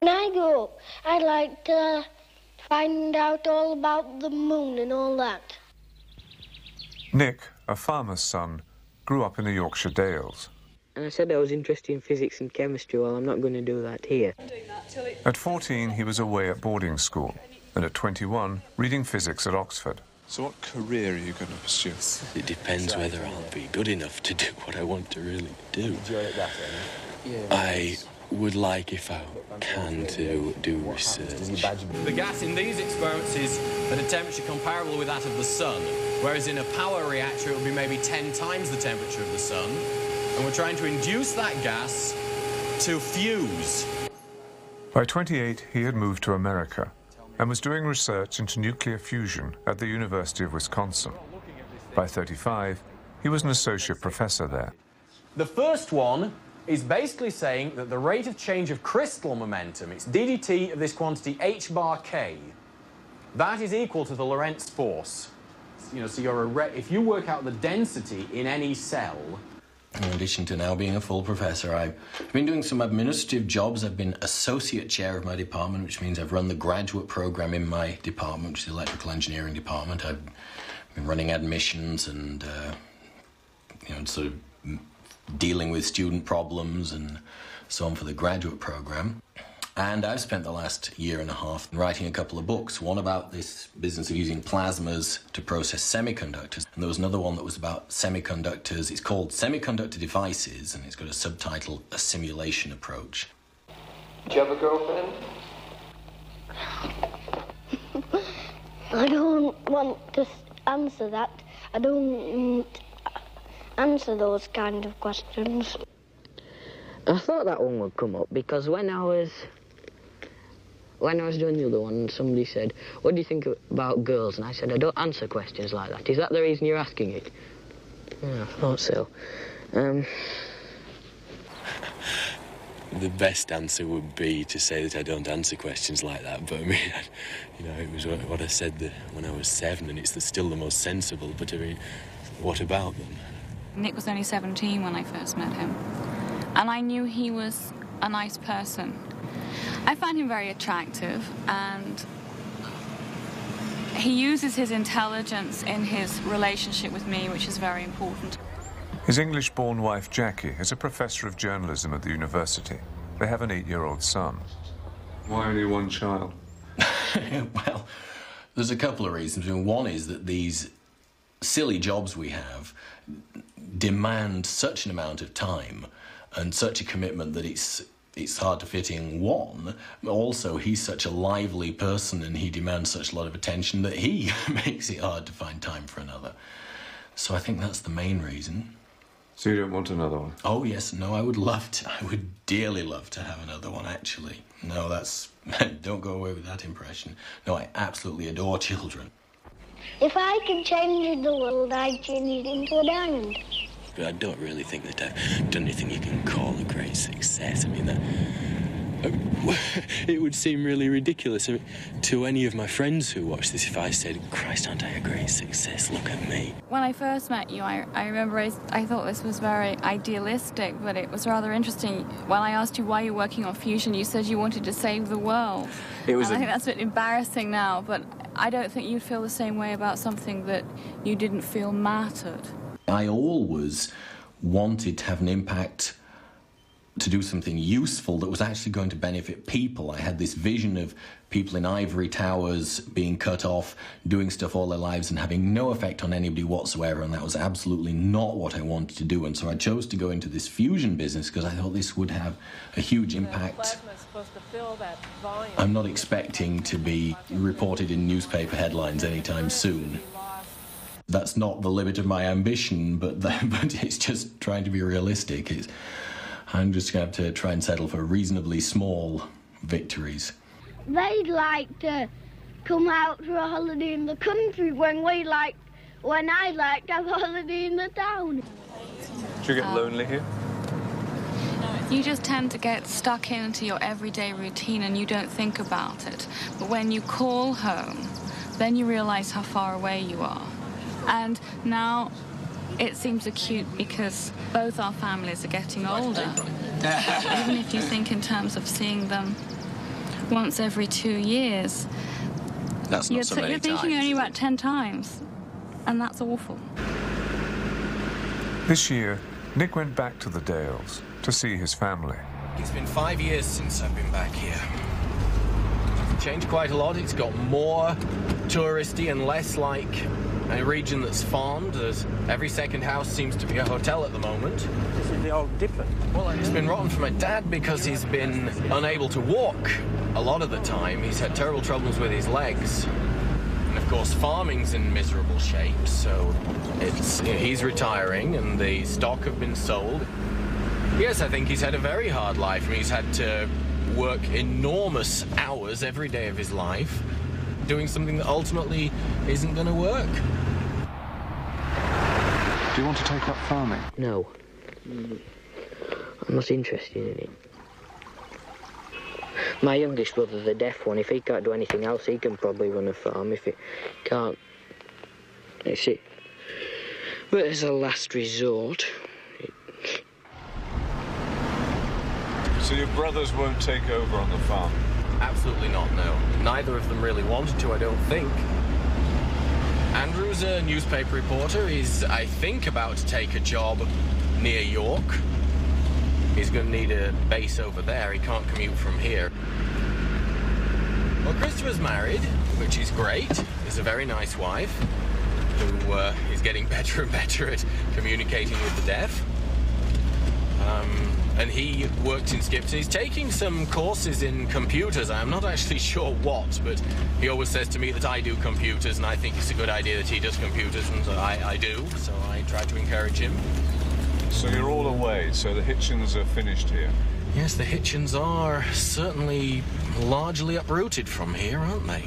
When I grow up, I'd like to find out all about the moon and all that. Nick, a farmer's son, grew up in the Yorkshire Dales. And I said I was interested in physics and chemistry. Well, I'm not going to do that here. At 14, he was away at boarding school, and at 21, reading physics at Oxford. So what career are you going to pursue? It depends whether I'll be good enough to do what I want to really do. I would like, if I can, to do research. The gas in these experiments is at a temperature comparable with that of the sun, whereas in a power reactor it would be maybe 10 times the temperature of the sun. And we're trying to induce that gas to fuse. By 28, he had moved to America and was doing research into nuclear fusion at the University of Wisconsin. By 35, he was an associate professor there. The first one is basically saying that the rate of change of crystal momentum, it's ddt of this quantity h bar k, that is equal to the Lorentz force. You know, so if you work out the density in any cell. In addition to now being a full professor, I've been doing some administrative jobs. I've been associate chair of my department, which means I've run the graduate program in my department, which is the electrical engineering department. I've been running admissions and, sort of dealing with student problems and so on for the graduate program. And I've spent the last year and a half writing a couple of books, one about this business of using plasmas to process semiconductors, and there was another one that was about semiconductors. It's called Semiconductor Devices, and it's got a subtitle, A Simulation Approach. Do you have a girlfriend? I don't want to answer that. I don't answer those kind of questions. I thought that one would come up because when I was doing the other one, somebody said, "What do you think about girls?" And I said, "I don't answer questions like that." Is that the reason you're asking it? Yeah, I thought so. The best answer would be to say that I don't answer questions like that, but I mean, it was what I said when I was 7, and it's still the most sensible, but I mean, what about them? Nick was only 17 when I first met him, and I knew he was a nice person. I find him very attractive, and he uses his intelligence in his relationship with me, which is very important. His English-born wife, Jackie, is a professor of journalism at the university. They have an 8-year-old son. Why only one child? Well, there's a couple of reasons. One is that these silly jobs we have demand such an amount of time and such a commitment that it's hard to fit in one. Also, he's such a lively person and he demands such a lot of attention that he makes it hard to find time for another. So I think that's the main reason. So you don't want another one? Oh, yes. No, I would dearly love to have another one, actually. No, don't go away with that impression. No, I absolutely adore children. If I could change the world, I'd change it into a diamond. But I don't really think that I've done anything you can call a great success. I mean, it would seem really ridiculous to any of my friends who watch this if I said, "Christ, aren't I a great success? Look at me." When I first met you, I remember I thought this was very idealistic, but it was rather interesting. When I asked you why you're working on fusion, you said you wanted to save the world. I think that's a bit embarrassing now, but I don't think you'd feel the same way about something that you didn't feel mattered. I always wanted to have an impact, to do something useful that was actually going to benefit people. I had this vision of people in ivory towers being cut off, doing stuff all their lives and having no effect on anybody whatsoever, and that was absolutely not what I wanted to do. And so I chose to go into this fusion business because I thought this would have a huge impact. I'm not expecting to be reported in newspaper headlines anytime soon. That's not the limit of my ambition, but it's just trying to be realistic. I'm just going to have to try and settle for reasonably small victories. They'd like to come out for a holiday in the country when I'd like to have a holiday in the town. Do you get lonely here? You just tend to get stuck into your everyday routine and you don't think about it. But when you call home, then you realize how far away you are. And now it seems acute because both our families are getting older. Even if you think in terms of seeing them once every 2 years. That's not so many You're thinking times. only about 10 times, and that's awful. This year, Nick went back to the Dales to see his family. It's been 5 years since I've been back here. It's changed quite a lot. It's got more touristy and less like a region that's farmed. Every second house seems to be a hotel at the moment. This is all different. Well, it's been rotten for my dad because he's been unable to walk a lot of the time. He's had terrible troubles with his legs. And of course, farming's in miserable shape, so he's retiring and the stock have been sold. Yes, I think he's had a very hard life. I mean, he's had to work enormous hours every day of his life, doing something that ultimately isn't going to work. Do you want to take up farming? No. I'm not interested in it. My youngest brother, the deaf one, if he can't do anything else, he can probably run a farm. If he can't, it's it. But as a last resort... So your brothers won't take over on the farm? Absolutely not, no. Neither of them really wanted to, I don't think. Andrew's a newspaper reporter. He's, I think, about to take a job near York. He's going to need a base over there. He can't commute from here. Well, Christopher's married, which is great. He's a very nice wife who is getting better and better at communicating with the deaf. And he worked in Skips. He's taking some courses in computers. I'm not actually sure what, but he always says to me that I do computers, and I think it's a good idea that he does computers, and I do, so I try to encourage him. So you're all away, so the Hitchens are finished here? Yes, the Hitchens are certainly largely uprooted from here, aren't they?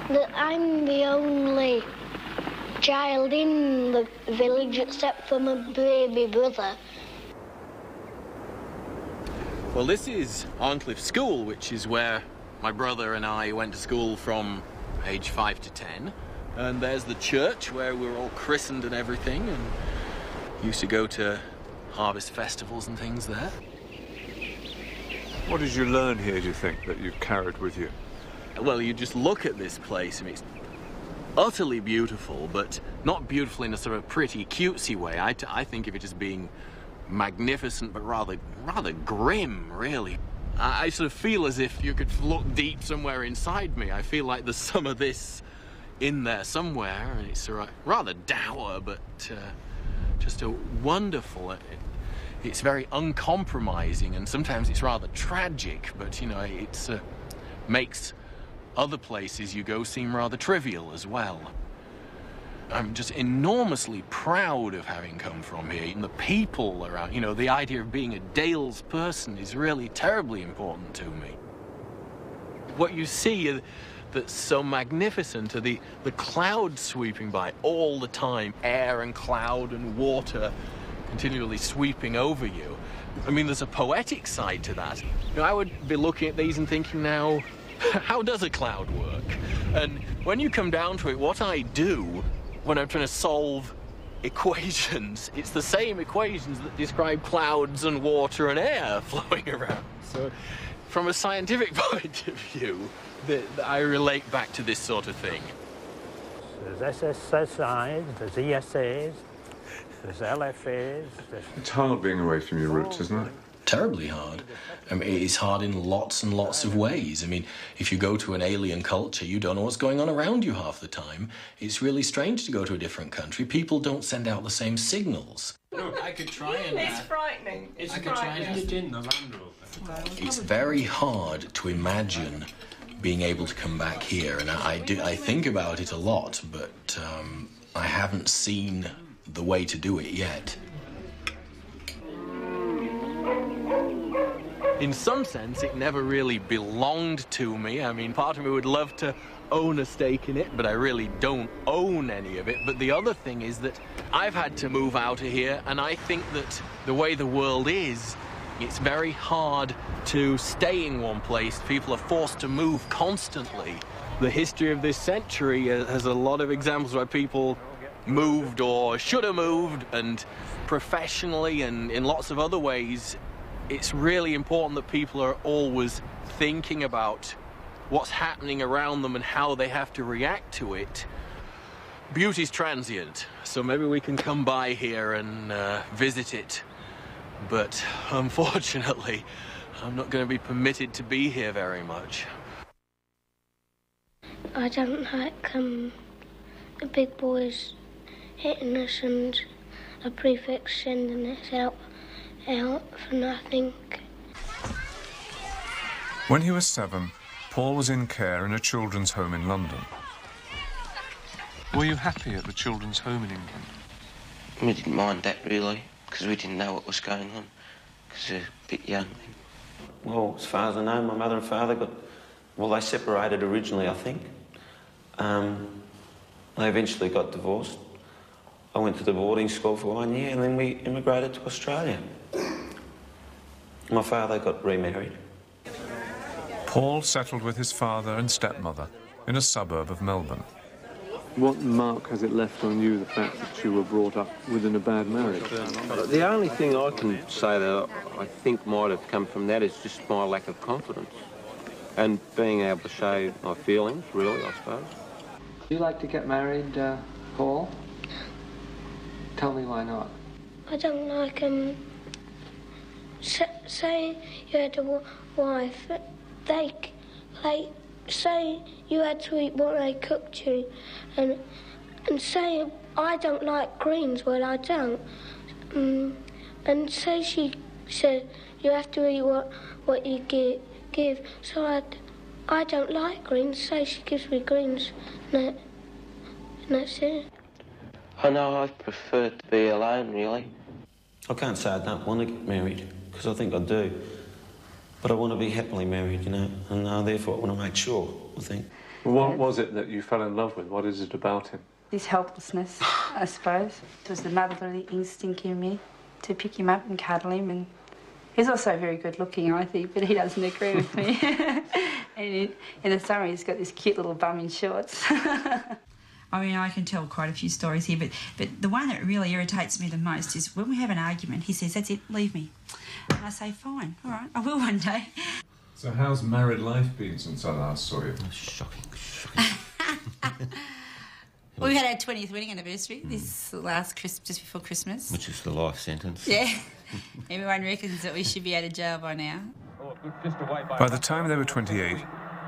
That I'm the only child in the village except for my baby brother. Well, this is Arncliffe School, which is where my brother and I went to school from age 5 to 10. And there's the church where we were all christened and everything, and used to go to harvest festivals and things there. What did you learn here, do you think, that you carried with you? Well, you just look at this place, and it's utterly beautiful, but not beautiful in a sort of pretty, cutesy way. I think of it as being magnificent, but rather grim, really. I sort of feel as if you could look deep somewhere inside me. I feel like there's some of this in there somewhere, and it's rather dour, but just a wonderful. It's very uncompromising, and sometimes it's rather tragic, but, you know, it's makes other places you go seem rather trivial as well. I'm just enormously proud of having come from here, and the people around, you know, the idea of being a Dales person is really terribly important to me. What you see that's so magnificent are the clouds sweeping by all the time, air and cloud and water continually sweeping over you. I mean, there's a poetic side to that. You know, I would be looking at these and thinking now, how does a cloud work? And when you come down to it, what I do when I'm trying to solve equations, it's the same equations that describe clouds and water and air flowing around. So from a scientific point of view, I relate back to this sort of thing. There's SSIs, there's ESAs, there's LFAs. It's hard being away from your roots, isn't it? Terribly hard. I mean, it's hard in lots and lots of ways. I mean, if you go to an alien culture, you don't know what's going on around you half the time. It's really strange to go to a different country. People don't send out the same signals. I could try and... It's frightening. It's frightening. It's very hard to imagine being able to come back here, and I think about it a lot, but I haven't seen the way to do it yet. In some sense, it never really belonged to me. I mean, part of me would love to own a stake in it, but I really don't own any of it. But the other thing is that I've had to move out of here, and I think that the way the world is, it's very hard to stay in one place. People are forced to move constantly. The history of this century has a lot of examples where people moved or should have moved, and professionally and in lots of other ways, it's really important that people are always thinking about what's happening around them and how they have to react to it. Beauty's transient, so maybe we can come by here and visit it. But unfortunately, I'm not going to be permitted to be here very much. I don't like the big boys hitting us and a prefect sending us out for nothing. When he was 7, Paul was in care in a children's home in London. Were you happy at the children's home in England? We didn't mind that, really, because we didn't know what was going on, because we were a bit young then. Well, as far as I know, my mother and father they separated originally, I think. They eventually got divorced. I went to the boarding school for 1 year, and then we immigrated to Australia. My father got remarried. Paul settled with his father and stepmother in a suburb of Melbourne. What mark has it left on you, the fact that you were brought up within a bad marriage? The only thing I can say that I think might have come from that is just my lack of confidence and being able to show my feelings, really, I suppose. Do you like to get married, Paul? Tell me why not. I don't like say you had a wife, say you had to eat what they cooked you, and say I don't like greens, well I don't, and say she said you have to eat what you give, so I don't like greens, say she gives me greens, and that's it. I know I prefer to be alone, really. I can't say I don't want to get married, because I think I do. But I want to be happily married, you know, and therefore I want to make sure, I think. What was it that you fell in love with? What is it about him? His helplessness, I suppose. It was the motherly instinct in me to pick him up and cuddle him, and he's also very good looking, I think, but he doesn't agree with me. And in the summer he's got this cute little bum in shorts. I mean, I can tell quite a few stories here, but the one that really irritates me the most is when we have an argument, he says, "That's it, leave me." And I say, "Fine, all right, I will one day." So how's married life been since I last saw you? Shocking. Well, we had our 20th wedding anniversary this last Christmas, just before Christmas. Which is the life sentence. Yeah. Everyone reckons that we should be out of jail by now. By the time they were 28,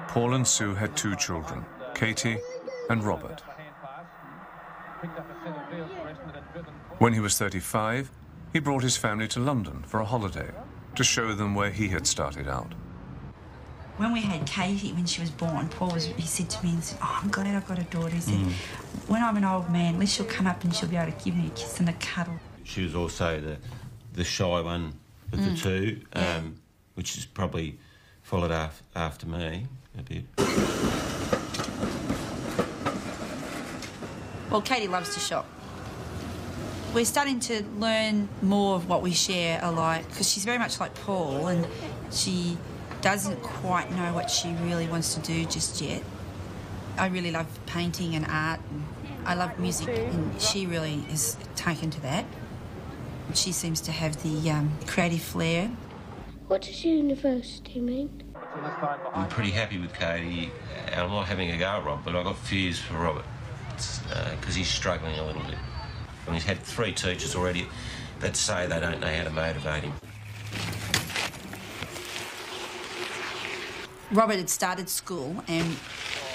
Paul and Sue had 2 children, Katie and Robert. When he was 35, he brought his family to London for a holiday to show them where he had started out. When we had Katie, when she was born, he said to me, "Oh, I'm glad I've got a daughter." He said, "When I'm an old man, at least she'll come up and she'll be able to give me a kiss and a cuddle." She was also the shy one of the two, which is probably followed after me a bit. Well, Katie loves to shop. We're starting to learn more of what we share alike, because she's very much like Paul, and she doesn't quite know what she really wants to do just yet. I really love painting and art, and I love music, and she really is taken to that. She seems to have the creative flair. What does university mean? I'm pretty happy with Katie, and I'm not having a go at Rob, but I've got fears for Robert, because he's struggling a little bit. And he's had 3 teachers already that say they don't know how to motivate him. Robert had started school and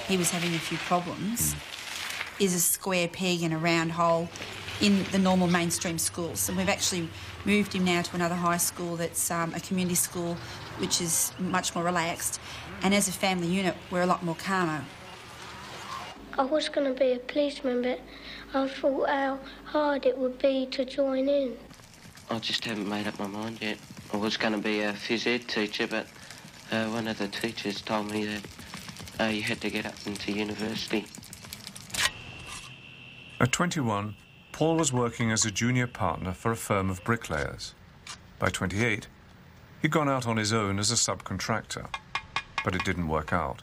he was having a few problems. Is a square peg in a round hole in the normal mainstream schools. And we've actually moved him now to another high school that's a community school, which is much more relaxed. And as a family unit, we're a lot more calmer. I was going to be a policeman, but I thought how hard it would be to join in. I just haven't made up my mind yet. I was going to be a phys ed teacher, but one of the teachers told me that you had to get up into university. At 21, Paul was working as a junior partner for a firm of bricklayers. By 28, he'd gone out on his own as a subcontractor, but it didn't work out.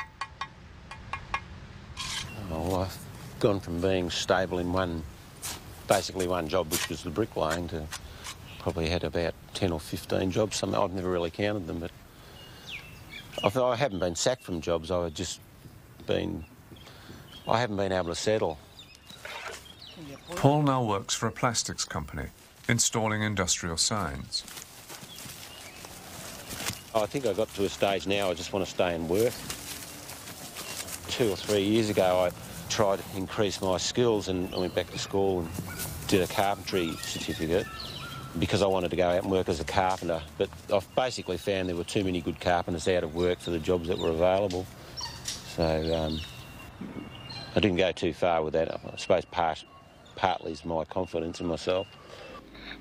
Well, I've gone from being stable in one basically one job, which was the bricklaying, to probably had about 10 or 15 jobs. Something I've never really counted them, but I haven't been sacked from jobs. I haven't been able to settle. Paul now works for a plastics company, installing industrial signs. I think I got to a stage now I just want to stay and work. 2 or 3 years ago I tried to increase my skills and I went back to school and did a carpentry certificate because I wanted to go out and work as a carpenter. But I've basically found there were too many good carpenters out of work for the jobs that were available. So I didn't go too far with that. I suppose partly is my confidence in myself.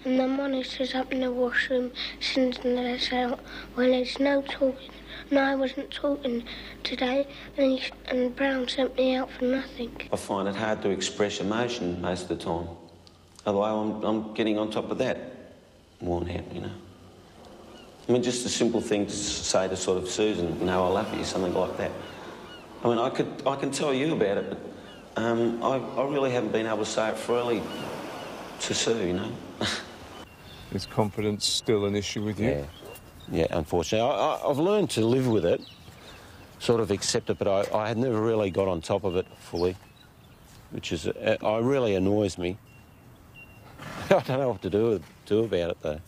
And the monitor's up in the washroom sending us out when there's no talking. No, I wasn't talking today, and Brown sent me out for nothing. I find it hard to express emotion most of the time. Although I'm getting on top of that, worn out, you know. I mean, just a simple thing to say to sort of Susan, you know, I love you, something like that. I mean, I can tell you about it, but I really haven't been able to say it freely to Sue, you know. Is confidence still an issue with you? Yeah, unfortunately. I've learned to live with it, sort of accept it, but I had never really got on top of it fully, which is, really annoys me. I don't know what to do about it, though.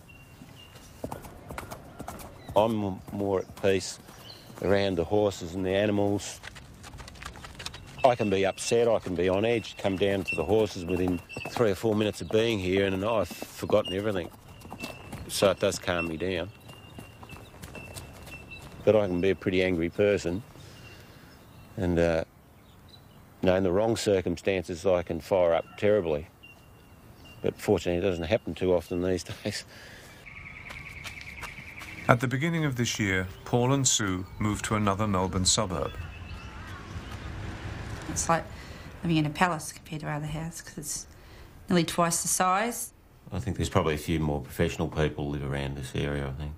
I'm more at peace around the horses and the animals. I can be upset, I can be on edge, come down to the horses within 3 or 4 minutes of being here and I've forgotten everything. So it does calm me down. But I can be a pretty angry person. And, you know, in the wrong circumstances, I can fire up terribly. But fortunately, it doesn't happen too often these days. At the beginning of this year, Paul and Sue moved to another Melbourne suburb. It's like living in a palace compared to our other house because it's nearly twice the size. I think there's probably a few more professional people live around this area, I think.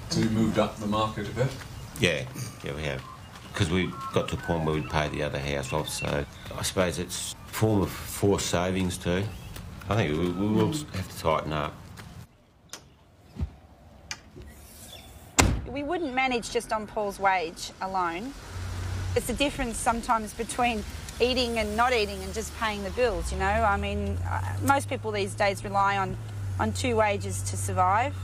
So you moved up the market a bit? Yeah, we have. Because we got to a point where we'd pay the other house off, so I suppose it's a form of forced savings too. I think we will have to tighten up. We wouldn't manage just on Paul's wage alone. It's the difference sometimes between eating and not eating and just paying the bills, you know. I mean, most people these days rely on 2 wages to survive.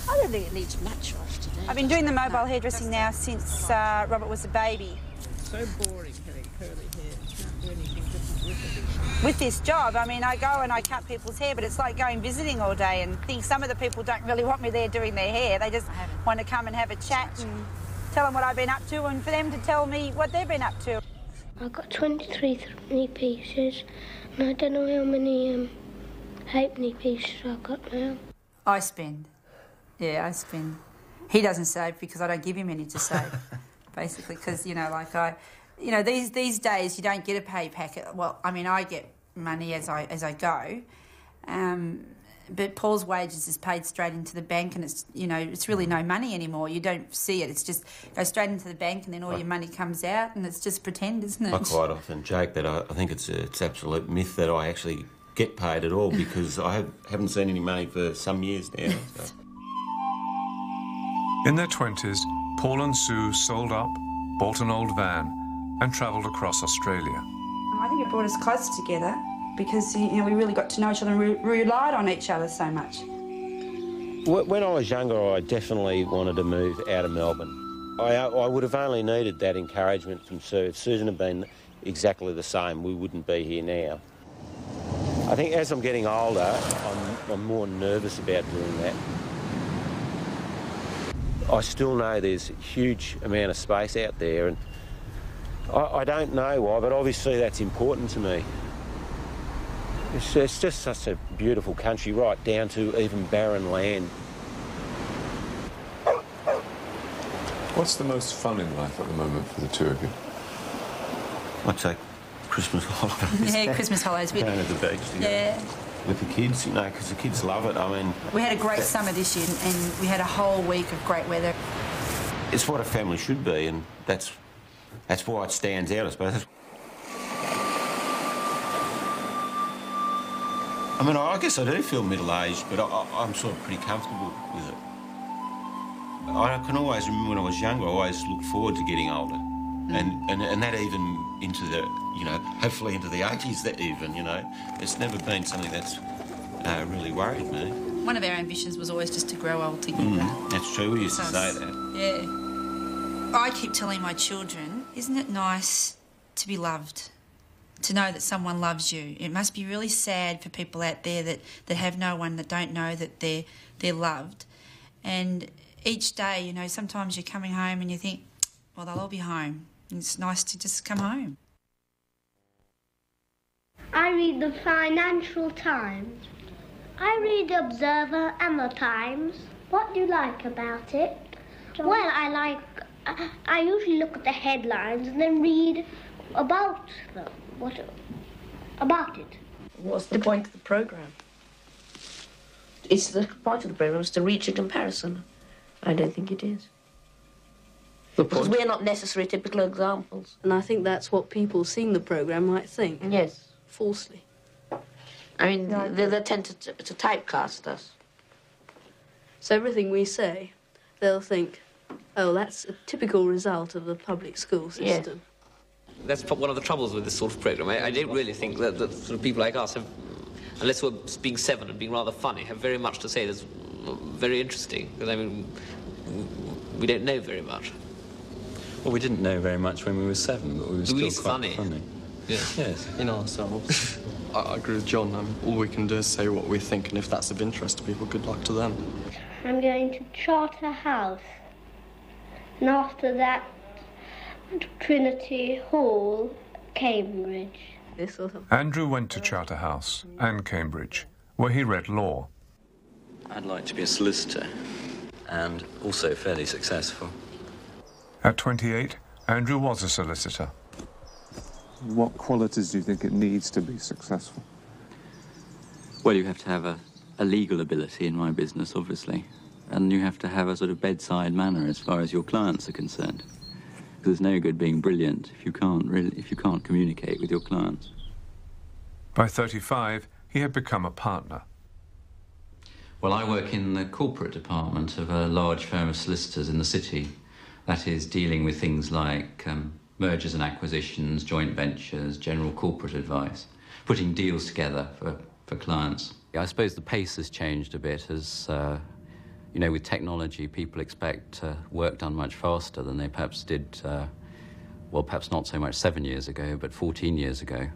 I don't think it needs much off today. I've been doing the mobile hairdressing now since Robert was a baby. It's so boring having curly hair. You can't do anything different with it. With this job, I mean, I go and I cut people's hair, but it's like going visiting all day and think some of the people don't really want me there doing their hair. They just want to come and have a chat and tell them what I've been up to and for them to tell me what they've been up to. I've got 23 threepenny pieces, and I don't know how many halfpenny pieces I've got now. I spend. Yeah, I spend. He doesn't save because I don't give him any to save, basically, because, you know, these days you don't get a pay packet. Well, I mean, I get money as I go, but Paul's wages is paid straight into the bank, and it's, you know, it's really no money anymore. You don't see it. It's just goes straight into the bank, and then all your money comes out, and it's just pretend, isn't it? I quite often joke that I think it's absolute myth that I actually get paid at all because I haven't seen any money for some years now. So. In their 20s, Paul and Sue sold up, bought an old van, and travelled across Australia. I think it brought us closer together because, you know, we really got to know each other and we relied on each other so much. When I was younger, I definitely wanted to move out of Melbourne. I would have only needed that encouragement from Sue. If Susan had been exactly the same, we wouldn't be here now. I think as I'm getting older, I'm more nervous about doing that. I still know there's a huge amount of space out there, and I don't know why, but obviously that's important to me. It's just such a beautiful country, right down to even barren land. What's the most fun in life at the moment for the two of you? I'd say Christmas holidays. Yeah, Christmas holidays. Going to the beach together. Yeah. With the kids, you know, because the kids love it. I mean... We had a great summer this year and we had a whole week of great weather. It's what a family should be, and that's why it stands out, I suppose. I mean, I guess I do feel middle-aged, but I'm sort of pretty comfortable with it. I can always remember when I was younger, I always looked forward to getting older. And that even into the, you know, hopefully into the 80s, that even, you know. It's never been something that's really worried me. One of our ambitions was always just to grow old together. That's true, we used to say that. Yeah. I keep telling my children, isn't it nice to be loved? To know that someone loves you. It must be really sad for people out there that have no one, that don't know that they're loved. And each day, you know, sometimes you're coming home and you think, well, they'll all be home. It's nice to just come home. I read the Financial Times. I read the Observer and the Times. What do you like about it? John? Well, I usually look at the headlines and then read about them. About it. What's the point of the programme? It's the point of the programme is to reach a comparison. I don't think it is. Because we're not necessarily typical examples. And I think that's what people seeing the programme might think. Yes. Falsely. I mean, they tend to typecast us. So everything we say, they'll think, oh, that's a typical result of the public school system. Yes. That's one of the troubles with this sort of programme. I don't really think that sort of people like us have, unless we're being seven and being rather funny, have very much to say that's very interesting. Because, I mean, we don't know very much. Well, we didn't know very much when we were 7, but we were still quite funny. Yes. Yes. In ourselves. I agree with John. All we can do is say what we think, and if that's of interest to people, good luck to them. I'm going to Charterhouse. And after that, Trinity Hall, Cambridge. Andrew went to Charterhouse and Cambridge, where he read law. I'd like to be a solicitor, and also fairly successful. At 28, Andrew was a solicitor. What qualities do you think it needs to be successful? Well, you have to have a legal ability in my business, obviously, and you have to have a sort of bedside manner as far as your clients are concerned. Because there's no good being brilliant if you can't communicate with your clients. By 35, he had become a partner. Well, I work in the corporate department of a large firm of solicitors in the city. That is, dealing with things like mergers and acquisitions, joint ventures, general corporate advice, putting deals together for clients. I suppose the pace has changed a bit as, you know, with technology, people expect work done much faster than they perhaps did, well, perhaps not so much 7 years ago, but 14 years ago.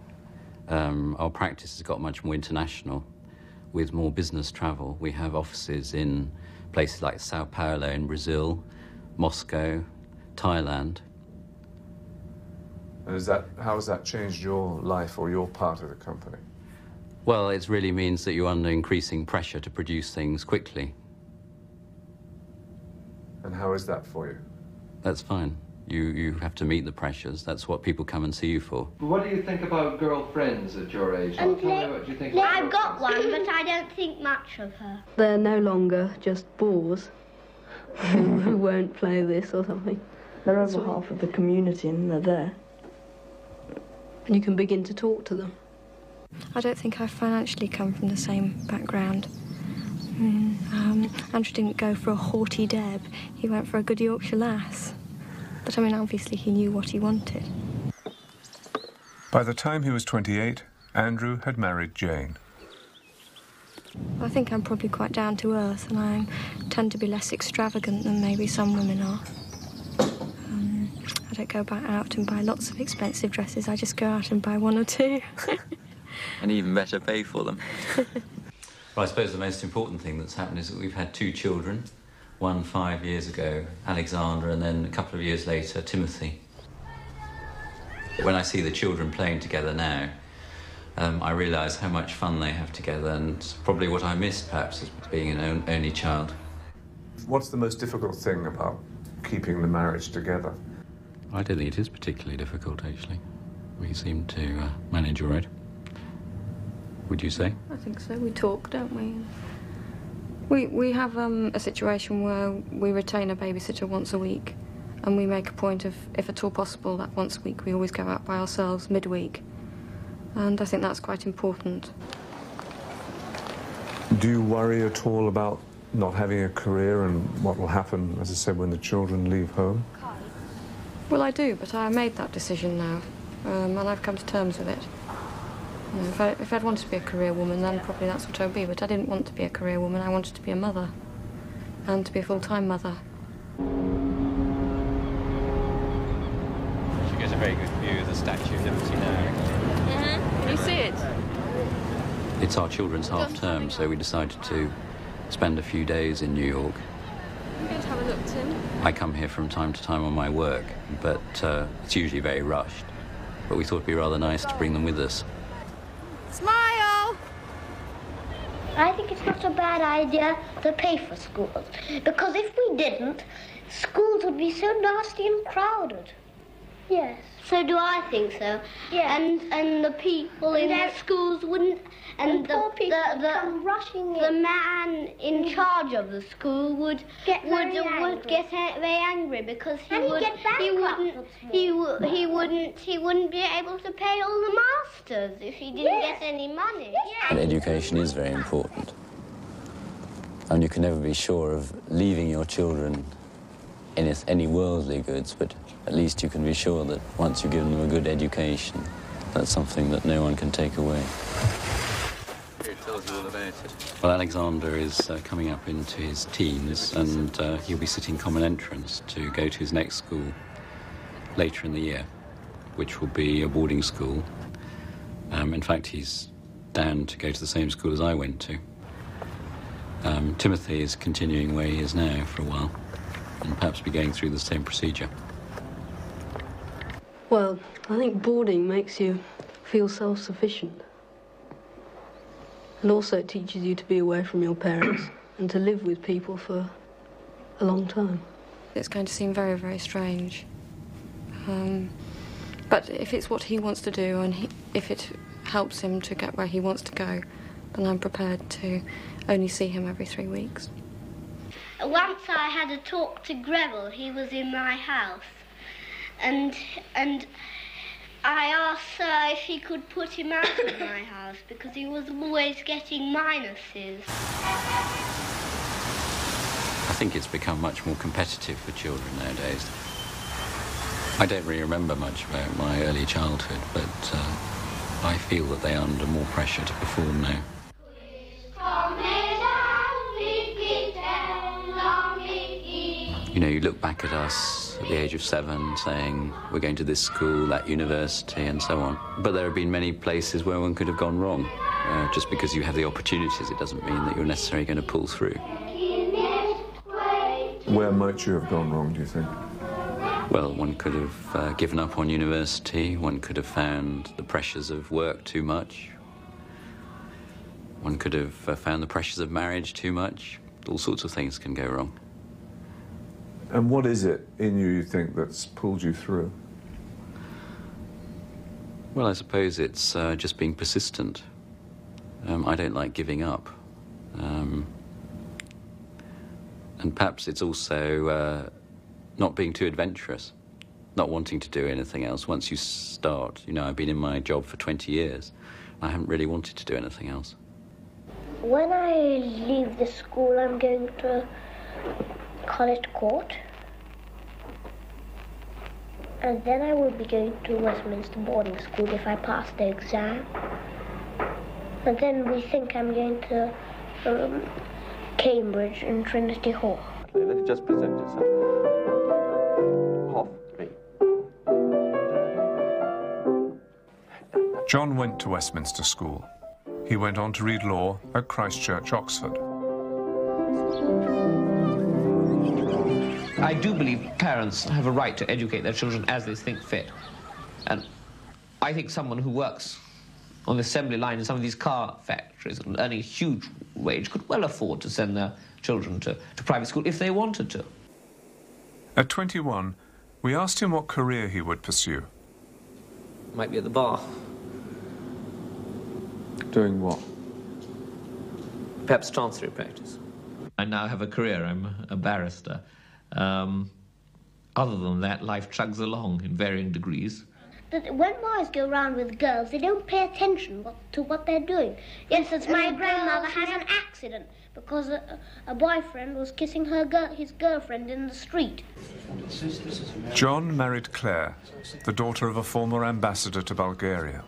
Our practice has got much more international, with more business travel. We have offices in places like Sao Paulo in Brazil, Moscow, Thailand. And how has that changed your life or your part of the company? Well, it really means that you're under increasing pressure to produce things quickly. And how is that for you? That's fine. You have to meet the pressures. That's what people come and see you for. What do you think about girlfriends at your age? Tell me what you think about I've got one, but I don't think much of her. They're no longer just bores who won't play this or something. They're over half of the community and they're there. And you can begin to talk to them. I don't think I financially come from the same background. Andrew didn't go for a haughty deb. He went for a good Yorkshire lass. But, I mean, obviously he knew what he wanted. By the time he was 28, Andrew had married Jane. I think I'm probably quite down to earth, and I tend to be less extravagant than maybe some women are. I don't go out and buy lots of expensive dresses. I just go out and buy one or two. And even better, pay for them. Well, I suppose the most important thing that's happened is that we've had 2 children. One 5 years ago, Alexander, and then a couple of years later, Timothy. When I see the children playing together now, I realise how much fun they have together, and probably what I miss, perhaps, is being an only child. What's the most difficult thing about keeping the marriage together? I don't think it is particularly difficult, actually. We seem to manage all right. Would you say? I think so. We talk, don't we? We have a situation where we retain a babysitter once a week, and we make a point of, if at all possible, that once a week we always go out by ourselves midweek. And I think that's quite important. Do you worry at all about not having a career and what will happen, as I said, when the children leave home? Well, I do, but I made that decision now, and I've come to terms with it. You know, if I'd wanted to be a career woman, then probably that's what I would be, but I didn't want to be a career woman. I wanted to be a mother, and to be a full-time mother. She gets a very good view of the Statue of Liberty now. Can you see it? It's our children's half-term, so we decided to spend a few days in New York. I'm going to have a look, Tim. I come here from time to time on my work, but it's usually very rushed. But we thought it'd be rather nice to bring them with us. Smile! I think it's not a bad idea to pay for schools, because if we didn't, schools would be so nasty and crowded. Yes. So do I think so. Yeah. And the people in the schools wouldn't, and the man in charge of the school would get very angry because he wouldn't be able to pay all the masters if he didn't get any money. Yes. And education is very important. And you can never be sure of leaving your children any worldly goods, but at least you can be sure that once you've given them a good education, that's something that no one can take away. It tells you all about it. Well, Alexander is coming up into his teens, and he'll be sitting common entrance to go to his next school later in the year, which will be a boarding school. In fact, he's down to go to the same school as I went to. Timothy is continuing where he is now for a while, and perhaps be going through the same procedure. Well, I think boarding makes you feel self-sufficient. And also it teaches you to be away from your parents and to live with people for a long time. It's going to seem very, very strange. But if it's what he wants to do and if it helps him to get where he wants to go, then I'm prepared to only see him every 3 weeks. Once I had a talk to Greville. He was in my house. And I asked Sir if he could put him out of my house because he was always getting minuses. I think it's become much more competitive for children nowadays. I don't really remember much about my early childhood, but I feel that they are under more pressure to perform now. You know, you look back at us at the age of 7 saying we're going to this school, that university and so on. But there have been many places where one could have gone wrong. Just because you have the opportunities, it doesn't mean that you're necessarily going to pull through. Where might you have gone wrong, do you think? Well, one could have given up on university. One could have found the pressures of work too much. One could have found the pressures of marriage too much. All sorts of things can go wrong. And what is it in you think that's pulled you through? Well, I suppose it's just being persistent. I don't like giving up. And perhaps it's also not being too adventurous, not wanting to do anything else. Once you start, you know, I've been in my job for 20 years. I haven't really wanted to do anything else. When I leave the school, I'm going to College Court, and then I will be going to Westminster boarding school if I pass the exam, and then we think I'm going to Cambridge and Trinity Hall. Let's just present yourself. Half me. John went to Westminster School. He went on to read law at Christ Church, Oxford. I do believe parents have a right to educate their children as they think fit. And I think someone who works on the assembly line in some of these car factories and earning a huge wage could well afford to send their children to private school if they wanted to. At 21, we asked him what career he would pursue. Might be at the bar. Doing what? Perhaps chancery practice. I now have a career. I'm a barrister. Other than that, life chugs along in varying degrees. that when boys go around with girls, they don't pay attention to what they're doing. Yes, it's my grandmother had an accident because a boyfriend was kissing his girlfriend in the street. John married Claire, the daughter of a former ambassador to Bulgaria.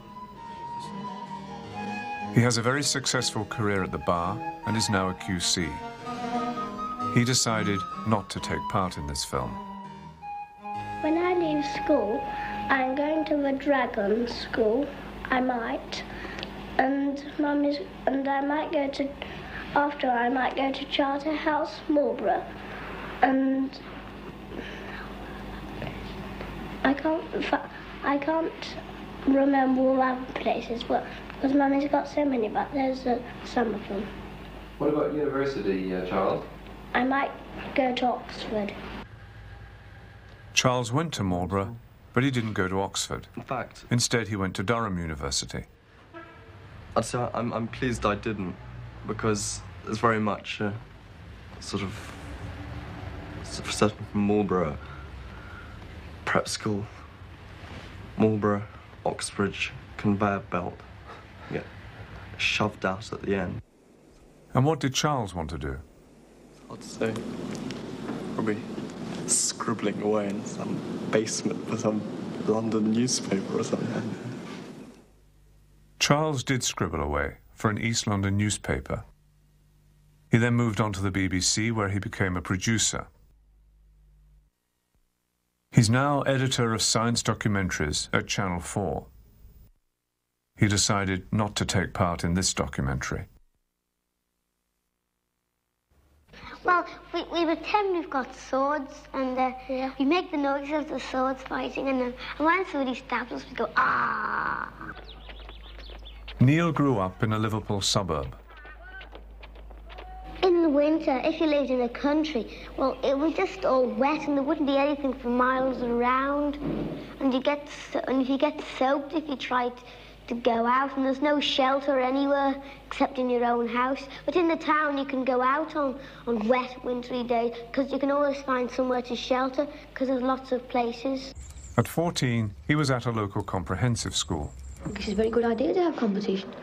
He has a very successful career at the bar and is now a QC. He decided not to take part in this film. When I leave school, I'm going to the dragon school. I might, and I might go to. After I might go to Charterhouse, Marlborough, and I can't remember all other places, but because Mummy's got so many, but there's some of them. What about university, Charles? I might go to Oxford. Charles went to Marlborough, but he didn't go to Oxford. In fact, instead he went to Durham University. I'd say I'm pleased I didn't, because there's very much sort of perception from Marlborough, prep school, Marlborough, Oxbridge, conveyor belt, get shoved out at the end. And what did Charles want to do? I'd say probably scribbling away in some basement for some London newspaper or something. Charles did scribble away for an East London newspaper. He then moved on to the BBC, where he became a producer. He's now editor of science documentaries at Channel 4. He decided not to take part in this documentary. Well, we pretend we've got swords, and we make the noises of the swords fighting, and then when somebody stabs us, we go, ah. Neil grew up in a Liverpool suburb. In the winter, if you lived in the country, well, it was just all wet, and there wouldn't be anything for miles around, and if you get soaked if you tried to go out, and there's no shelter anywhere except in your own house. But in the town you can go out on wet wintry days because you can always find somewhere to shelter because there's lots of places. At 14, he was at a local comprehensive school. It's a very good idea to have competition.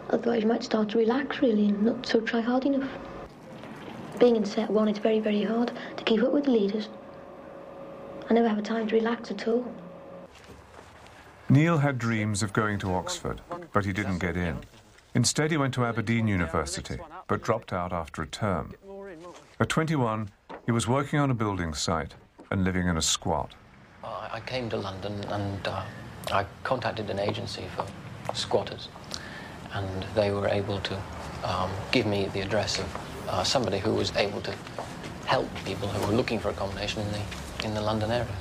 Otherwise you might start to relax really and not so try hard enough. Being in set one, it's very, very hard to keep up with the leaders. I never have a time to relax at all. Neil had dreams of going to Oxford, but he didn't get in. Instead, he went to Aberdeen University, but dropped out after a term. At 21, he was working on a building site and living in a squat. I came to London and I contacted an agency for squatters, and they were able to give me the address of somebody who was able to help people who were looking for accommodation in the London area.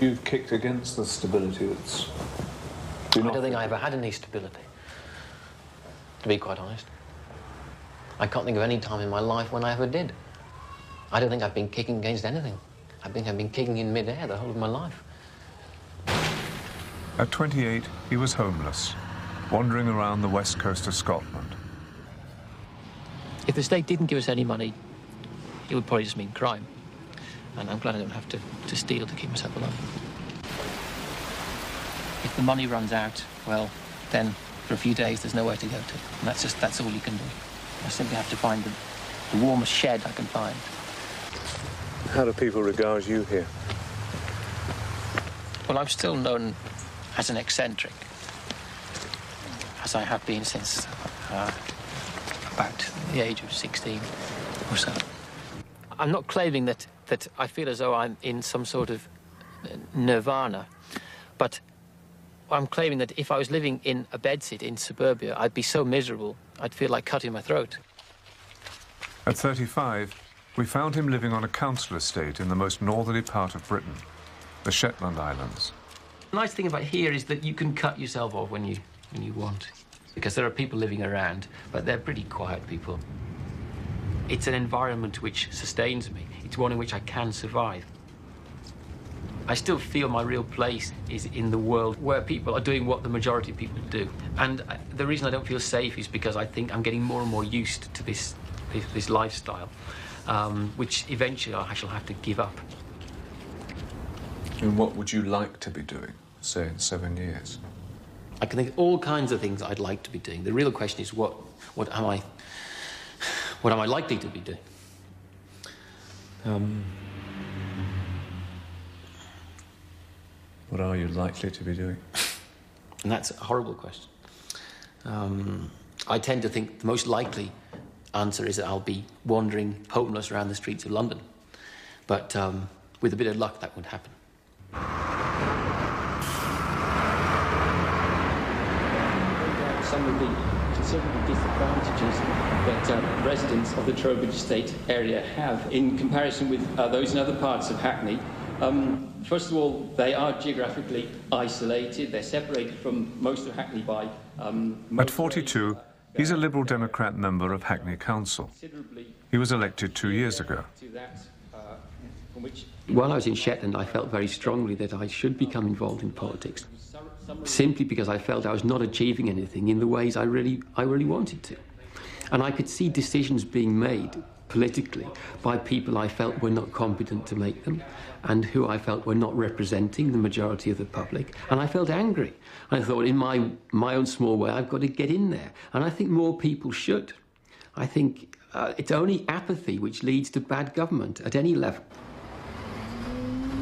You've kicked against the stability that's... I don't think I ever had any stability, to be quite honest. I can't think of any time in my life when I ever did. I don't think I've been kicking against anything. I think I've been kicking in mid-air the whole of my life. At 28, he was homeless, wandering around the west coast of Scotland. If the state didn't give us any money, it would probably just mean crime. And I'm glad I don't have to steal to keep myself alive. If the money runs out, well, then for a few days there's nowhere to go to. And that's all you can do. I simply have to find the warmest shed I can find. How do people regard you here? Well, I'm still known as an eccentric, as I have been since about the age of 16 or so. I'm not claiming that I feel as though I'm in some sort of nirvana, but I'm claiming that if I was living in a bedsit in suburbia, I'd be so miserable, I'd feel like cutting my throat. At 35, we found him living on a council estate in the most northerly part of Britain, the Shetland Islands. The nice thing about here is that you can cut yourself off when you want, because there are people living around, but they're pretty quiet people. It's an environment which sustains me. It's one in which I can survive. I still feel my real place is in the world where people are doing what the majority of people do. And the reason I don't feel safe is because I think I'm getting more and more used to this lifestyle, which eventually I shall have to give up. And what would you like to be doing? say, in 7 years? I can think of all kinds of things I'd like to be doing. The real question is what am I likely to be doing? What are you likely to be doing? And that's a horrible question. I tend to think the most likely answer is that I'll be wandering homeless around the streets of London. But with a bit of luck, that would happen. Some of the considerable disadvantages that residents of the Trowbridge Estate area have in comparison with those in other parts of Hackney. First of all, they are geographically isolated. They're separated from most of Hackney by... At 42, he's a Liberal Democrat member of Hackney Council. He was elected 2 years ago. While I was in Shetland, I felt very strongly that I should become involved in politics, simply because I felt I was not achieving anything in the ways I really wanted to. And I could see decisions being made politically by people I felt were not competent to make them and who I felt were not representing the majority of the public. And I felt angry. I thought, in my own small way, I've got to get in there. And I think more people should. I think it's only apathy which leads to bad government at any level.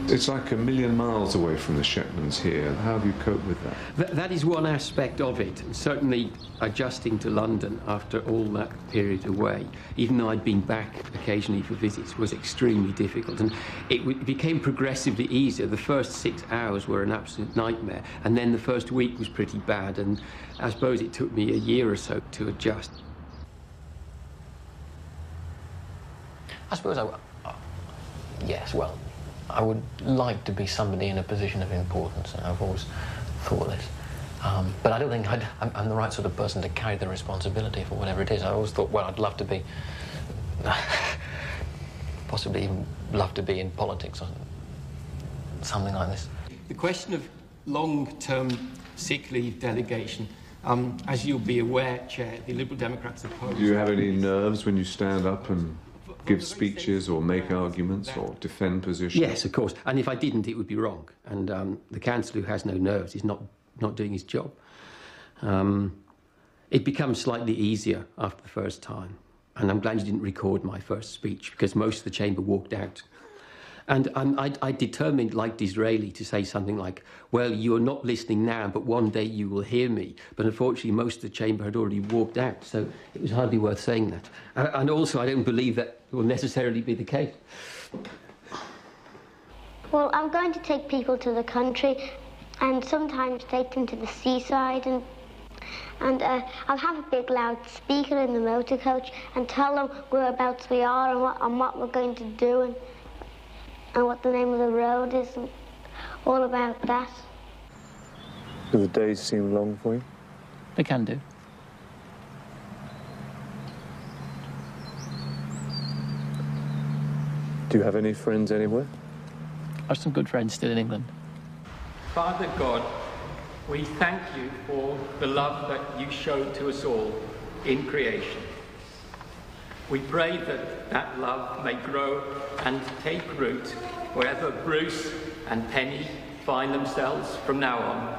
It's like a million miles away from the Shetlands here. How have you coped with that? That is one aspect of it. Certainly adjusting to London after all that period away, even though I'd been back occasionally for visits, was extremely difficult. And it became progressively easier. The first 6 hours were an absolute nightmare, and then the first week was pretty bad, and I suppose it took me a year or so to adjust. I suppose yes, well, I would like to be somebody in a position of importance, and I've always thought this. But I don't think I'm the right sort of person to carry the responsibility for whatever it is. I always thought, well, I'd love to be, possibly even love to be in politics or something like this. The question of long-term sick leave delegation, as you'll be aware, Chair, the Liberal Democrats oppose... Do you have any nerves when you stand up and give speeches or make arguments or defend positions? Yes, of course. And if I didn't, it would be wrong. And the councillor who has no nerves is not doing his job. It becomes slightly easier after the first time. And I'm glad you didn't record my first speech, because most of the chamber walked out. And I determined, like Disraeli, to say something like, well, you're not listening now, but one day you will hear me. But unfortunately, most of the chamber had already walked out, so it was hardly worth saying that. And also, I don't believe that will necessarily be the case. Well, I'm going to take people to the country and sometimes take them to the seaside, and I'll have a big loud speaker in the motor coach and tell them whereabouts we are and what we're going to do and what the name of the road is and all about that. Do the days seem long for you? They can do. Do you have any friends anywhere? I have some good friends still in England. Father God, we thank you for the love that you showed to us all in creation. We pray that that love may grow and take root wherever Bruce and Penny find themselves from now on.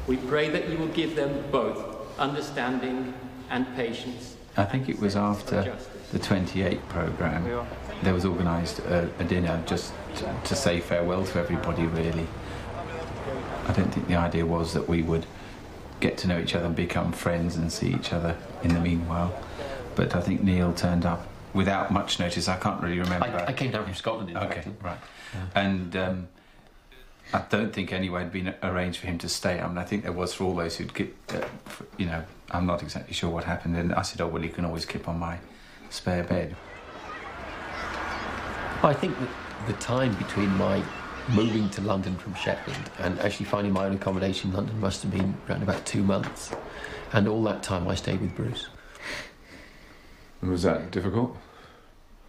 We pray that you will give them both understanding and patience. I think it was after the 28 programme, there was organised a dinner just to say farewell to everybody, really. I don't think the idea was that we would get to know each other and become friends and see each other in the meanwhile. But I think Neil turned up without much notice. I can't really remember. I came down from Scotland, in fact. Okay, right. Yeah. And I don't think anywhere had been arranged for him to stay. I mean, I think there was for all those who'd get, you know, I'm not exactly sure what happened. And I said, oh, well, you can always keep on my spare bed. I think that the time between my moving to London from Shetland and actually finding my own accommodation in London must have been around about 2 months. And all that time I stayed with Bruce. Was that difficult?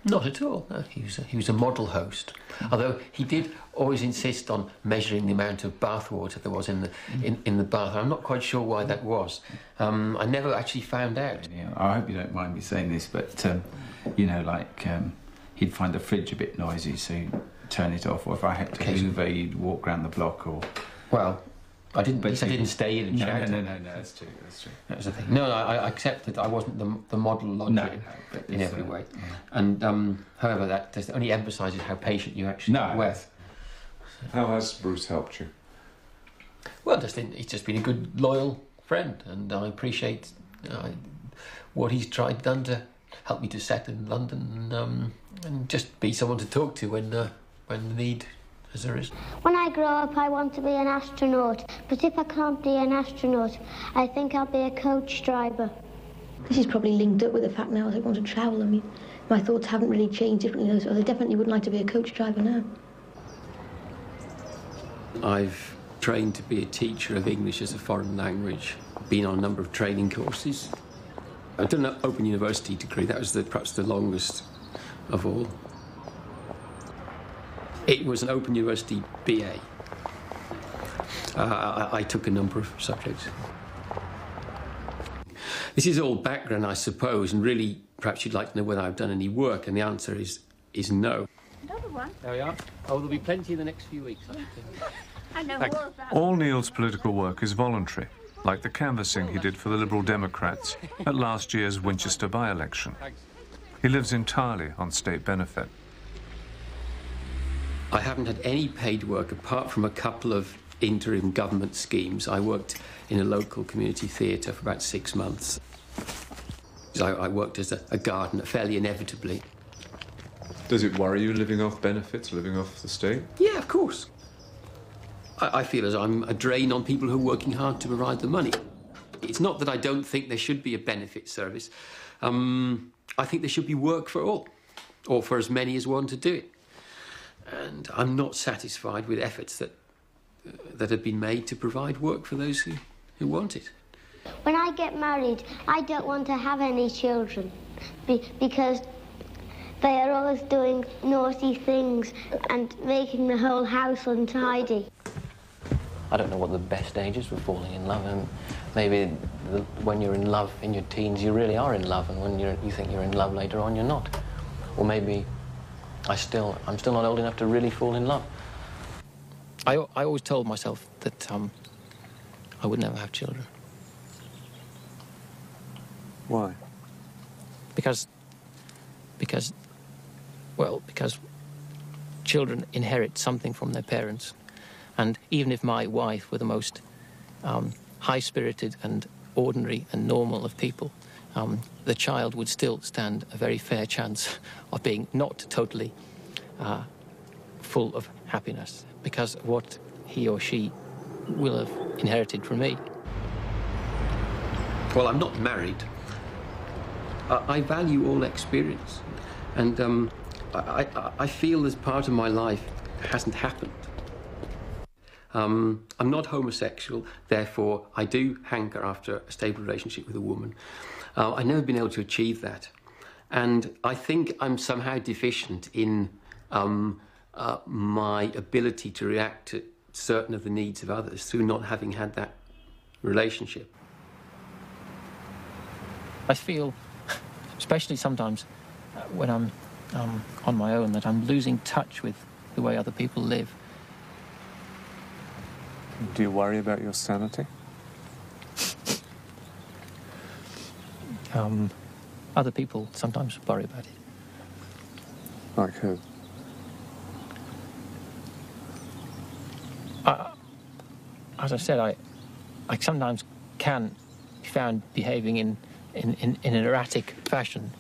Not at all. No, he was a model host. Although he did always insist on measuring the amount of bath water there was in the bath. I'm not quite sure why that was. I never actually found out. Yeah, I hope you don't mind me saying this, but you know, like he'd find the fridge a bit noisy, so he'd turn it off. Or if I had to Hoover, he'd walk round the block. Or well, I didn't stay in and shout. No, that's true. That was the thing. No, I accept that I wasn't the model logic in every way. And however, that just only emphasises how patient you actually were. How has Bruce helped you? Well, he's just been a good, loyal friend, and I appreciate what he's done to help me to settle in London and just be someone to talk to when the need has arisen. When I grow up, I want to be an astronaut, but if I can't be an astronaut, I think I'll be a coach driver. This is probably linked up with the fact now that I want to travel. I mean, my thoughts haven't really changed differently, so I definitely wouldn't like to be a coach driver now. I've trained to be a teacher of English as a foreign language, been on a number of training courses. I've done an Open University degree. That was perhaps the longest of all. It was an Open University BA. I took a number of subjects. This is all background, I suppose, and really, perhaps you'd like to know whether I've done any work, and the answer is no. Another one. There we are. Oh, there'll be plenty in the next few weeks, I think. I know more about All Neil's political work is voluntary, like the canvassing he did for the Liberal Democrats at last year's Winchester by-election. He lives entirely on state benefit. I haven't had any paid work apart from a couple of interim government schemes. I worked in a local community theatre for about 6 months. I worked as a gardener, fairly inevitably. Does it worry you living off benefits, living off the state? Yeah, of course. I feel as I'm a drain on people who are working hard to provide the money. It's not that I don't think there should be a benefit service. I think there should be work for all, or for as many as want to do it. And I'm not satisfied with efforts that have been made to provide work for those who want it. When I get married, I don't want to have any children because they are always doing naughty things and making the whole house untidy. I don't know what the best age is for falling in love, and maybe when you're in love in your teens, you really are in love, and when you think you're in love later on, you're not. Or maybe I'm still not old enough to really fall in love. I always told myself that I would never have children. Why? Because children inherit something from their parents. And even if my wife were the most high-spirited and ordinary and normal of people, the child would still stand a very fair chance of being not totally full of happiness, because of what he or she will have inherited from me. Well, I'm not married. I value all experience, and I feel this part of my life hasn't happened. I'm not homosexual, therefore I do hanker after a stable relationship with a woman. I've never been able to achieve that. And I think I'm somehow deficient in my ability to react to certain of the needs of others through not having had that relationship. I feel, especially sometimes when I'm on my own, that I'm losing touch with the way other people live. Do you worry about your sanity? Other people sometimes worry about it. Like who? As I said, I sometimes can be found behaving in an erratic fashion.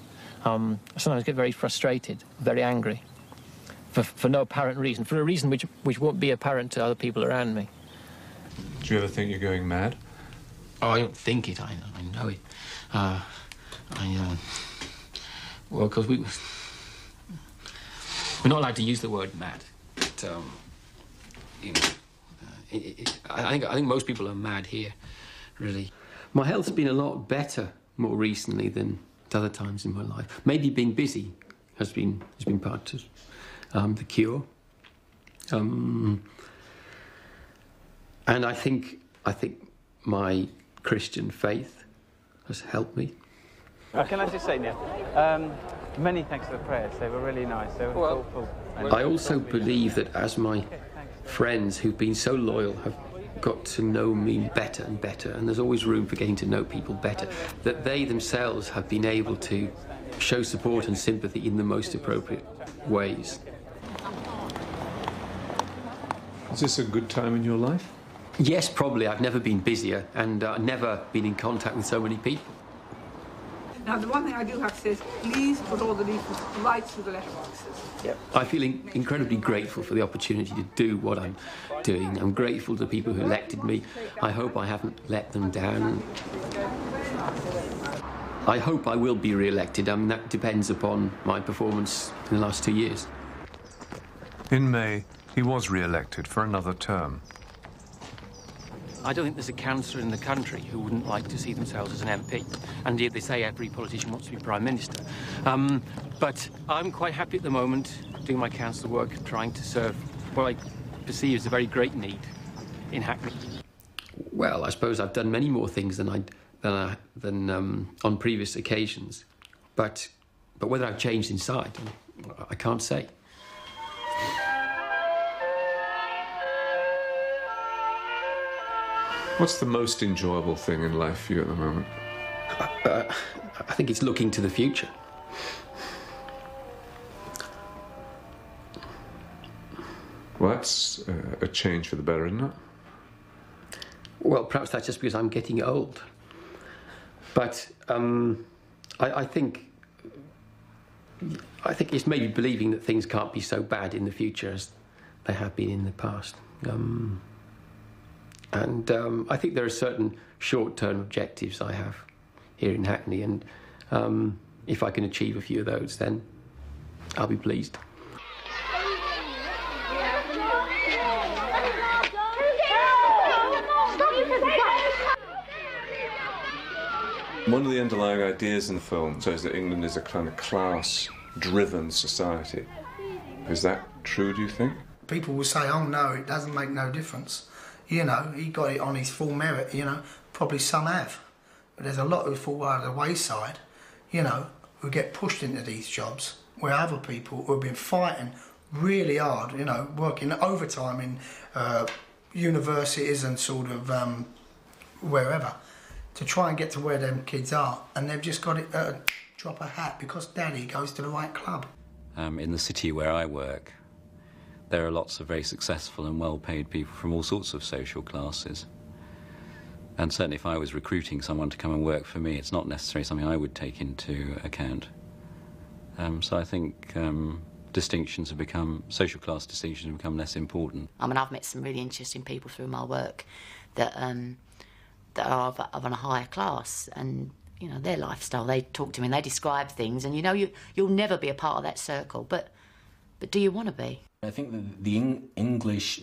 I sometimes get very frustrated, very angry, for no apparent reason, for a reason which won't be apparent to other people around me. Do you ever think you're going mad? Oh, I don't think it, I know it. Well, because we're not allowed to use the word mad. But, you know, I think most people are mad here, really. My health's been a lot better more recently than at other times in my life. Maybe being busy has been part of the cure. And I think my Christian faith has helped me. Can I just say, Neil, many thanks for the prayers. They were really nice. They were thoughtful. I also believe that as my friends who've been so loyal have got to know me better and better, and there's always room for getting to know people better, that they themselves have been able to show support and sympathy in the most appropriate ways. Is this a good time in your life? Yes, probably. I've never been busier and never been in contact with so many people. Now, the one thing I do have to say is, please put all the leaflets right through the letterboxes. Yep. I feel incredibly grateful for the opportunity to do what I'm doing. I'm grateful to the people who elected me. I hope I haven't let them down. I hope I will be re-elected. I mean, that depends upon my performance in the last 2 years. In May, he was re-elected for another term. I don't think there's a councillor in the country who wouldn't like to see themselves as an MP. And yet they say every politician wants to be Prime Minister. But I'm quite happy at the moment doing my council work, trying to serve what I perceive as a very great need in Hackney. Well, I suppose I've done many more things than on previous occasions. But whether I've changed inside, I can't say. What's the most enjoyable thing in life for you at the moment? I think it's looking to the future. Well, that's a change for the better, isn't it? Well, perhaps that's just because I'm getting old. But I think it's maybe believing that things can't be so bad in the future as they have been in the past. And I think there are certain short-term objectives I have here in Hackney, and if I can achieve a few of those, then I'll be pleased. One of the underlying ideas in the film says that England is a kind of class-driven society. Is that true, do you think? People will say, oh no, it doesn't make no difference. You know, he got it on his full merit, you know, probably some have. But there's a lot who fall by the wayside, you know, who get pushed into these jobs, where other people who have been fighting really hard, you know, working overtime in universities and sort of wherever, to try and get to where them kids are. And they've just got it at a drop of a hat because daddy goes to the right club. In the city where I work, there are lots of very successful and well-paid people from all sorts of social classes. And certainly if I was recruiting someone to come and work for me, it's not necessarily something I would take into account. So I think social class distinctions have become less important. I mean, I've met some really interesting people through my work that are of a higher class, and, you know, their lifestyle, they talk to me and they describe things, and, you know, you'll never be a part of that circle, but do you want to be? I think that the English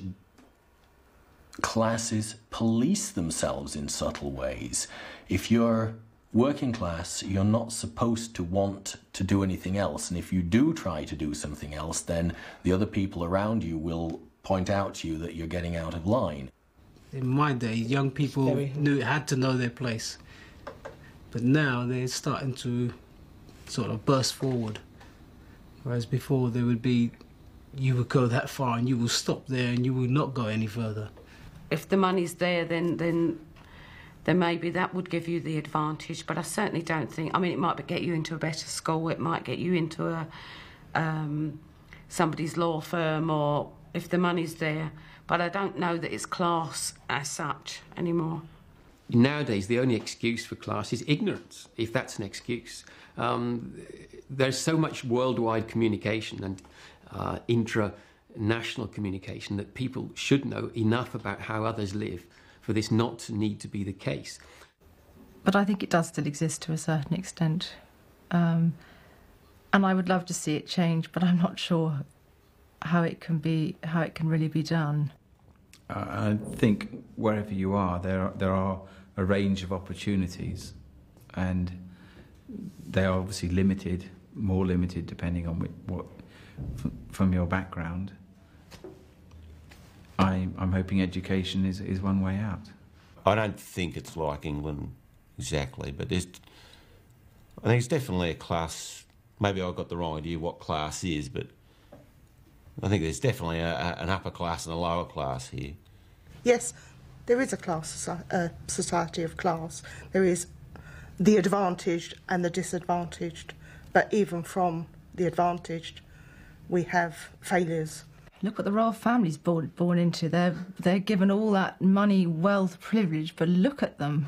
classes police themselves in subtle ways. If you're working class, you're not supposed to want to do anything else, and if you do try to do something else, then the other people around you will point out to you that you're getting out of line. In my day, young people had to know their place, but now they're starting to sort of burst forward, whereas before there would be, you would go that far and you will stop there and you will not go any further. If the money's there, then maybe that would give you the advantage, but I certainly don't think, I mean, it might get you into a better school, it might get you into somebody's law firm, or if the money's there, but I don't know that it's class as such anymore. Nowadays, the only excuse for class is ignorance, if that's an excuse. There's so much worldwide communication and intra-national communication that people should know enough about how others live for this not to need to be the case. But I think it does still exist to a certain extent. And I would love to see it change, but I'm not sure how it can really be done. I think wherever you are, there are a range of opportunities, and they are obviously limited, more limited depending on what from your background. I'm hoping education is one way out. I don't think it's like England exactly, but I think it's definitely a class. Maybe I got the wrong idea what class is, but I think there's definitely an upper class and a lower class here. Yes, there is a society of class. There is the advantaged and the disadvantaged, but even from the advantaged, we have failures. Look what the royal family's born into. They're given all that money, wealth, privilege, but look at them.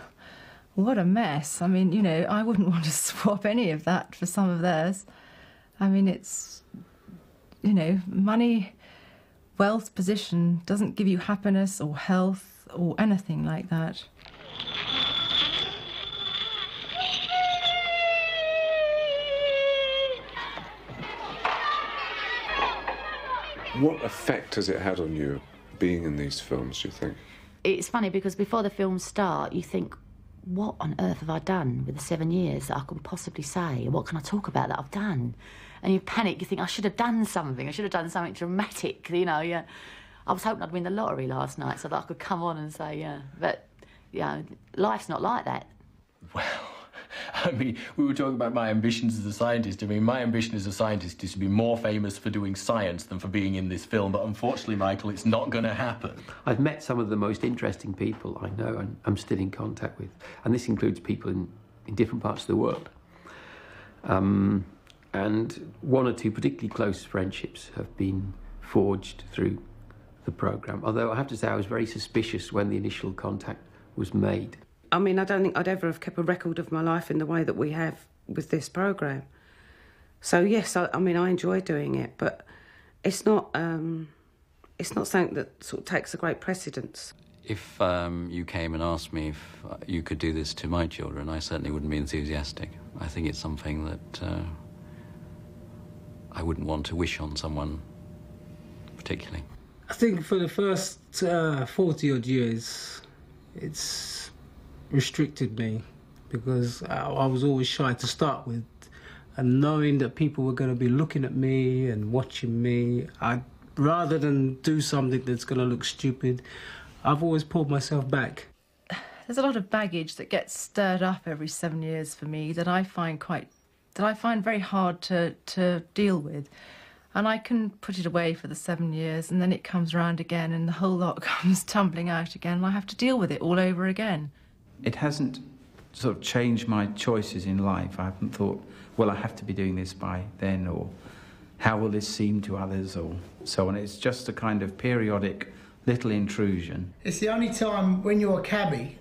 What a mess. I mean, you know, I wouldn't want to swap any of that for some of theirs. I mean, it's, you know, money, wealth, position doesn't give you happiness or health or anything like that. What effect has it had on you being in these films, do you think? It's funny because before the films start, you think, what on earth have I done with the 7 years that I could possibly say? What can I talk about that I've done? And you panic, you think, I should have done something. I should have done something dramatic, you know, yeah. I was hoping I'd win the lottery last night so that I could come on and say, yeah. But, you know, life's not like that. Well, I mean, we were talking about my ambitions as a scientist. I mean, my ambition as a scientist is to be more famous for doing science than for being in this film. But unfortunately, Michael, it's not going to happen. I've met some of the most interesting people I know and I'm still in contact with. And this includes people in different parts of the world. And one or two particularly close friendships have been forged through the programme. Although I have to say I was very suspicious when the initial contact was made. I mean, I don't think I'd ever have kept a record of my life in the way that we have with this programme. So, yes, I mean, I enjoy doing it, but it's not something that sort of takes a great precedence. If you came and asked me if you could do this to my children, I certainly wouldn't be enthusiastic. I think it's something that I wouldn't want to wish on someone particularly. I think for the first 40-odd years, it's restricted me because I was always shy to start with, and knowing that people were going to be looking at me and watching me, rather than do something that's going to look stupid, I've always pulled myself back. There's a lot of baggage that gets stirred up every 7 years for me that I find very hard to deal with. And I can put it away for the 7 years and then it comes round again and the whole lot comes tumbling out again and I have to deal with it all over again. It hasn't sort of changed my choices in life. I haven't thought, well, I have to be doing this by then, or how will this seem to others, or so on. It's just a kind of periodic little intrusion. It's the only time when you're a cabbie,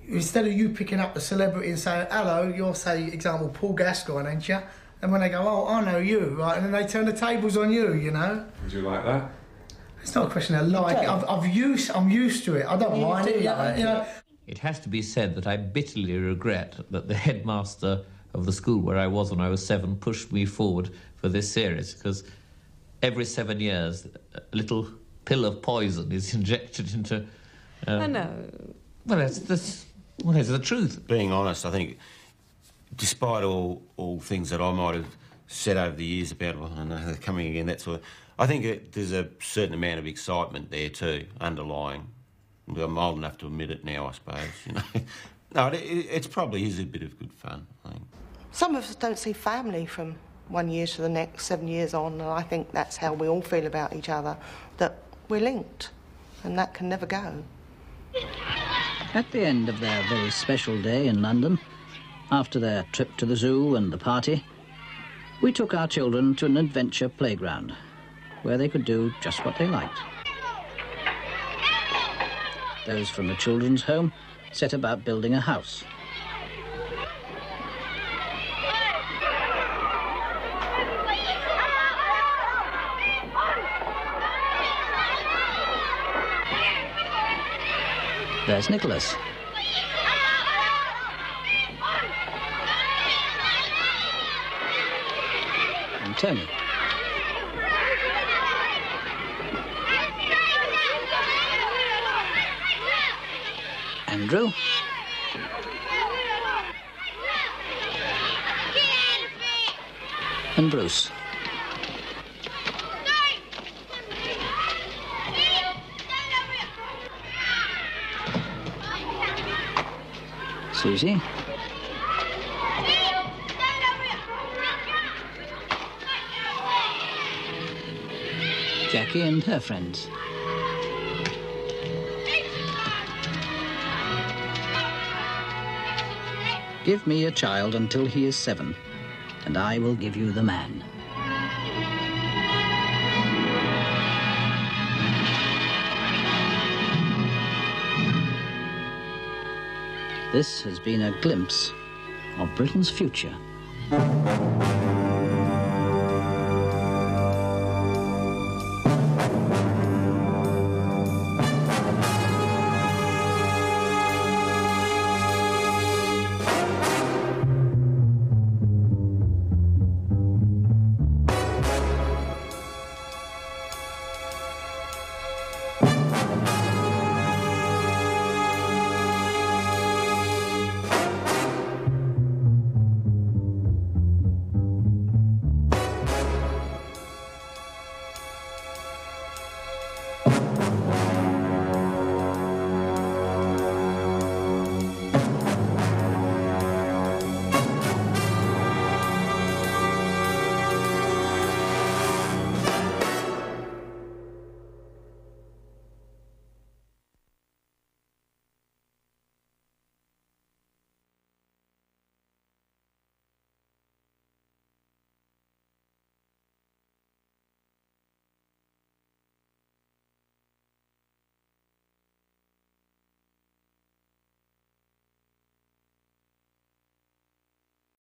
instead of you picking up the celebrity and saying, hello, you're, say, example, Paul Gascoigne, ain't you? And when they go, oh, I know you, right? And then they turn the tables on you, you know? Would you like that? It's not a question of like. Okay. I'm used to it. I don't mind it, you know. It has to be said that I bitterly regret that the headmaster of the school where I was when I was 7 pushed me forward for this series, because every 7 years a little pill of poison is injected into... I know. Well, it's the truth. Being honest, I think, despite all things that I might have said over the years about, well, I know they're coming again, that sort of... I think there's a certain amount of excitement there too, underlying. I'm old enough to admit it now, I suppose, you know. No, it probably is a bit of good fun, I think. Some of us don't see family from 1 year to the next, 7 years on, and I think that's how we all feel about each other, that we're linked, and that can never go. At the end of their very special day in London, after their trip to the zoo and the party, we took our children to an adventure playground, where they could do just what they liked. Those from the children's home set about building a house. There's Nicholas. And Tony. Andrew. And Bruce. Susie. Jackie and her friends. Give me a child until he is 7, and I will give you the man. This has been a glimpse of Britain's future.